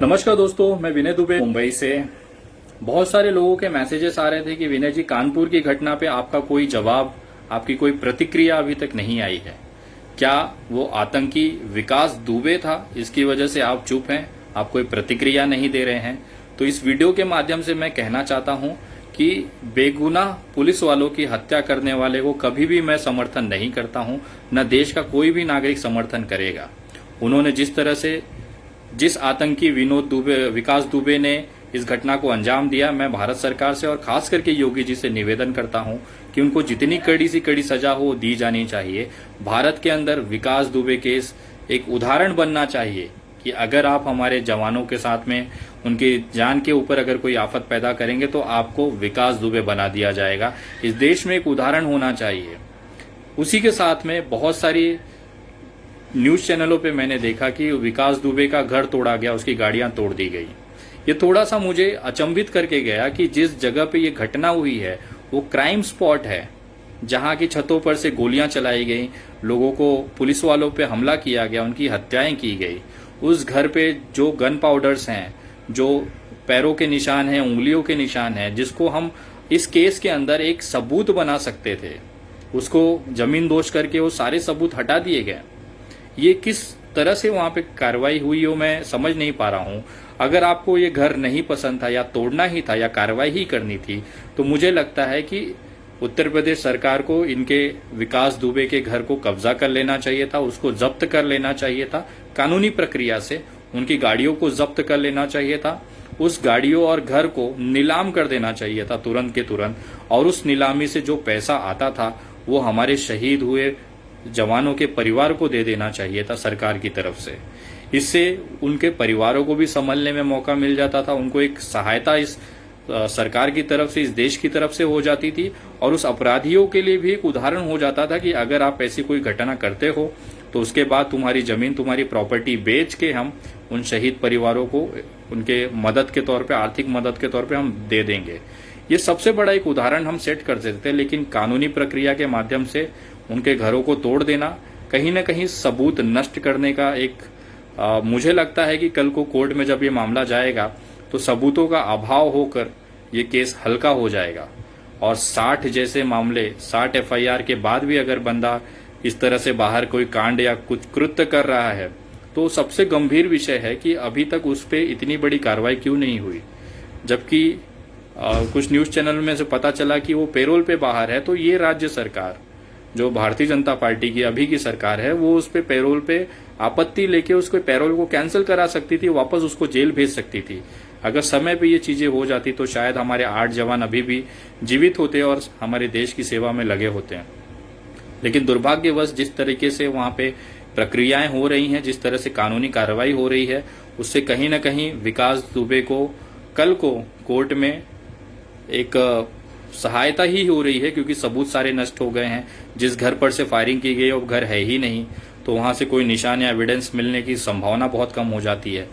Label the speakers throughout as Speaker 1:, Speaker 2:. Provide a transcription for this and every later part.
Speaker 1: नमस्कार दोस्तों, मैं विनय दुबे मुंबई से। बहुत सारे लोगों के मैसेजेस आ रहे थे कि विनय जी, कानपुर की घटना पे आपका कोई जवाब, आपकी कोई प्रतिक्रिया अभी तक नहीं आई है। क्या वो आतंकी विकास दुबे था, इसकी वजह से आप चुप हैं, आप कोई प्रतिक्रिया नहीं दे रहे हैं? तो इस वीडियो के माध्यम से मैं कहना चाहता हूं कि बेगुनाह पुलिस वालों की हत्या करने वाले को कभी भी मैं समर्थन नहीं करता हूं, न देश का कोई भी नागरिक समर्थन करेगा। उन्होंने जिस आतंकी विकास दुबे ने इस घटना को अंजाम दिया, मैं भारत सरकार से और खास करके योगी जी से निवेदन करता हूं कि उनको जितनी कड़ी से कड़ी सजा हो दी जानी चाहिए। भारत के अंदर विकास दुबे केस एक उदाहरण बनना चाहिए कि अगर आप हमारे जवानों के साथ में उनकी जान के ऊपर अगर कोई आफत पैदा करेंगे तो आपको विकास दुबे बना दिया जाएगा। इस देश में एक उदाहरण होना चाहिए। उसी के साथ में बहुत सारी न्यूज चैनलों पे मैंने देखा कि विकास दुबे का घर तोड़ा गया, उसकी गाड़ियां तोड़ दी गई। ये थोड़ा सा मुझे अचंभित करके गया कि जिस जगह पे ये घटना हुई है वो क्राइम स्पॉट है, जहां की छतों पर से गोलियां चलाई गई, लोगों को, पुलिस वालों पे हमला किया गया, उनकी हत्याएं की गई। उस घर पे जो गन पाउडर्स हैं, जो पैरों के निशान हैं, उंगलियों के निशान हैं, जिसको हम इस केस के अंदर एक सबूत बना सकते थे, उसको जमीन दोष करके वो सारे सबूत हटा दिए गए। ये किस तरह से वहां पे कार्रवाई हुई हो मैं समझ नहीं पा रहा हूं। अगर आपको ये घर नहीं पसंद था या तोड़ना ही था या कार्रवाई ही करनी थी, तो मुझे लगता है कि उत्तर प्रदेश सरकार को इनके विकास दुबे के घर को कब्जा कर लेना चाहिए था, उसको जब्त कर लेना चाहिए था कानूनी प्रक्रिया से, उनकी गाड़ियों को जब्त कर लेना चाहिए था, उस गाड़ियों और घर को नीलाम कर देना चाहिए था तुरंत के तुरंत, और उस नीलामी से जो पैसा आता था वो हमारे शहीद हुए जवानों के परिवार को दे देना चाहिए था सरकार की तरफ से। इससे उनके परिवारों को भी संभलने में मौका मिल जाता था, उनको एक सहायता इस सरकार की तरफ से, इस देश की तरफ से हो जाती थी, और उस अपराधियों के लिए भी एक उदाहरण हो जाता था कि अगर आप ऐसी कोई घटना करते हो तो उसके बाद तुम्हारी जमीन, तुम्हारी प्रॉपर्टी बेच के हम उन शहीद परिवारों को उनके मदद के तौर पे, आर्थिक मदद के तौर पे हम दे देंगे। ये सबसे बड़ा एक उदाहरण हम सेट कर देते थे, लेकिन कानूनी प्रक्रिया के माध्यम से उनके घरों को तोड़ देना, कहीं न कहीं सबूत नष्ट करने का एक मुझे लगता है कि कल को कोर्ट में जब ये मामला जाएगा तो सबूतों का अभाव होकर ये केस हल्का हो जाएगा। और 60 जैसे मामले, 60 एफआईआर के बाद भी अगर बंदा इस तरह से बाहर कोई कांड या कुछ कृत्य कर रहा है तो सबसे गंभीर विषय है कि अभी तक उस पर इतनी बड़ी कार्रवाई क्यों नहीं हुई। जबकि कुछ न्यूज चैनल में से पता चला कि वो पेरोल पे बाहर है, तो ये राज्य सरकार, जो भारतीय जनता पार्टी की अभी की सरकार है, वो उस पे पेरोल पे आपत्ति लेके उसको पैरोल को कैंसिल करा सकती थी, वापस उसको जेल भेज सकती थी। अगर समय पे ये चीजें हो जाती तो शायद हमारे 8 जवान अभी भी जीवित होते और हमारे देश की सेवा में लगे होते हैं। लेकिन दुर्भाग्यवश जिस तरीके से वहां पे प्रक्रियाएं हो रही हैं, जिस तरह से कानूनी कार्रवाई हो रही है, उससे कहीं न कहीं विकास दुबे को कल को कोर्ट में एक सहायता ही हो रही है, क्योंकि सबूत सारे नष्ट हो गए हैं। जिस घर पर से फायरिंग की गई वो घर है ही नहीं, तो वहां से कोई निशान या एविडेंस मिलने की संभावना बहुत कम हो जाती है।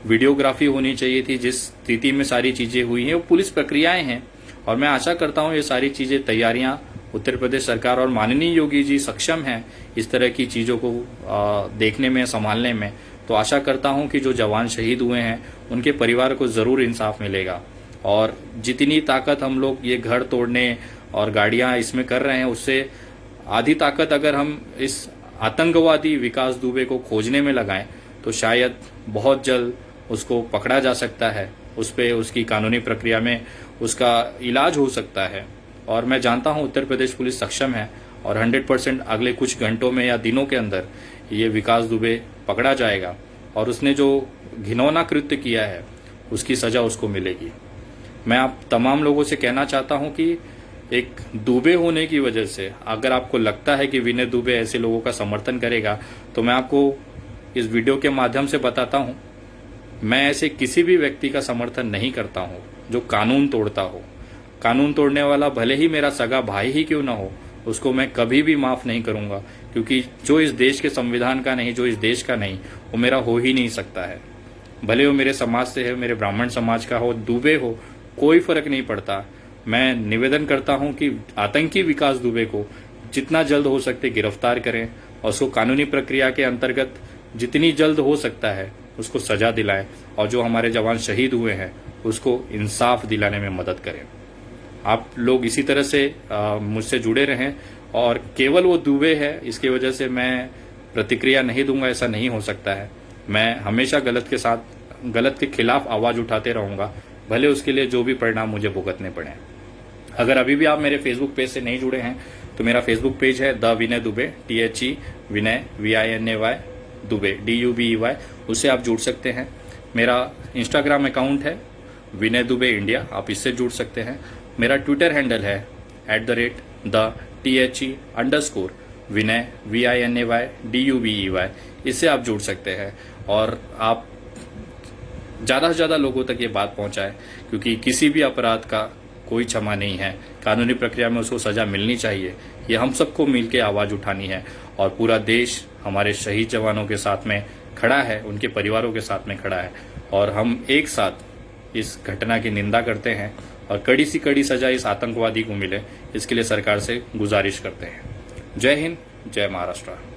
Speaker 1: वीडियोग्राफी होनी चाहिए थी, जिस स्थिति में सारी चीजें हुई हैं वो पुलिस प्रक्रियाएं हैं, और मैं आशा करता हूं ये सारी चीजें, तैयारियां उत्तर प्रदेश सरकार और माननीय योगी जी सक्षम हैं इस तरह की चीजों को देखने में, संभालने में। तो आशा करता हूं कि जो जवान शहीद हुए हैं उनके परिवार को जरूर इंसाफ मिलेगा। और जितनी ताकत हम लोग ये घर तोड़ने और गाड़ियां इसमें कर रहे हैं, उससे आधी ताकत अगर हम इस आतंकवादी विकास दुबे को खोजने में लगाएं तो शायद बहुत जल्द उसको पकड़ा जा सकता है, उस पे उसकी कानूनी प्रक्रिया में उसका इलाज हो सकता है। और मैं जानता हूं उत्तर प्रदेश पुलिस सक्षम है, और 100% अगले कुछ घंटों में या दिनों के अंदर ये विकास दुबे पकड़ा जाएगा, और उसने जो घिनौना कृत्य किया है उसकी सजा उसको मिलेगी। मैं आप तमाम लोगों से कहना चाहता हूं कि एक दुबे होने की वजह से अगर आपको लगता है कि विनय दुबे ऐसे लोगों का समर्थन करेगा, तो मैं आपको इस वीडियो के माध्यम से बताता हूं, मैं ऐसे किसी भी व्यक्ति का समर्थन नहीं करता हूं जो कानून तोड़ता हो। कानून तोड़ने वाला भले ही मेरा सगा भाई ही क्यों ना हो, उसको मैं कभी भी माफ नहीं करूंगा, क्योंकि जो इस देश के संविधान का नहीं, जो इस देश का नहीं, वो मेरा हो ही नहीं सकता है। भले वो मेरे समाज से है, मेरे ब्राह्मण समाज का हो, दुबे हो, कोई फर्क नहीं पड़ता। मैं निवेदन करता हूं कि आतंकी विकास दुबे को जितना जल्द हो सकते गिरफ्तार करें, और उसको कानूनी प्रक्रिया के अंतर्गत जितनी जल्द हो सकता है उसको सजा दिलाएं और जो हमारे जवान शहीद हुए हैं उसको इंसाफ दिलाने में मदद करें। आप लोग इसी तरह से मुझसे जुड़े रहें और केवल वो दुबे है इसकी वजह से मैं प्रतिक्रिया नहीं दूंगा, ऐसा नहीं हो सकता है। मैं हमेशा गलत के खिलाफ आवाज उठाते रहूंगा, भले उसके लिए जो भी परिणाम मुझे भुगतने पड़े। अगर अभी भी आप मेरे फेसबुक पेज से नहीं जुड़े हैं तो मेरा फेसबुक पेज है the Vinay Dubey, THE Vinay VINAY Dubey DUBEY, उससे आप जुड़ सकते हैं। मेरा इंस्टाग्राम अकाउंट है विनय दुबे इंडिया, आप इससे जुड़ सकते हैं। मेरा ट्विटर हैंडल है @THE_ विनय VINAY DUBEY, इससे आप जुड़ सकते हैं। और आप ज़्यादा से ज़्यादा लोगों तक ये बात पहुंचाएं, क्योंकि किसी भी अपराध का कोई क्षमा नहीं है। कानूनी प्रक्रिया में उसको सजा मिलनी चाहिए। ये हम सबको मिलकर आवाज़ उठानी है और पूरा देश हमारे शहीद जवानों के साथ में खड़ा है, उनके परिवारों के साथ में खड़ा है और हम एक साथ इस घटना की निंदा करते हैं और कड़ी से कड़ी सजा इस आतंकवादी को मिले, इसके लिए सरकार से गुजारिश करते हैं। जय हिंद, जय महाराष्ट्र।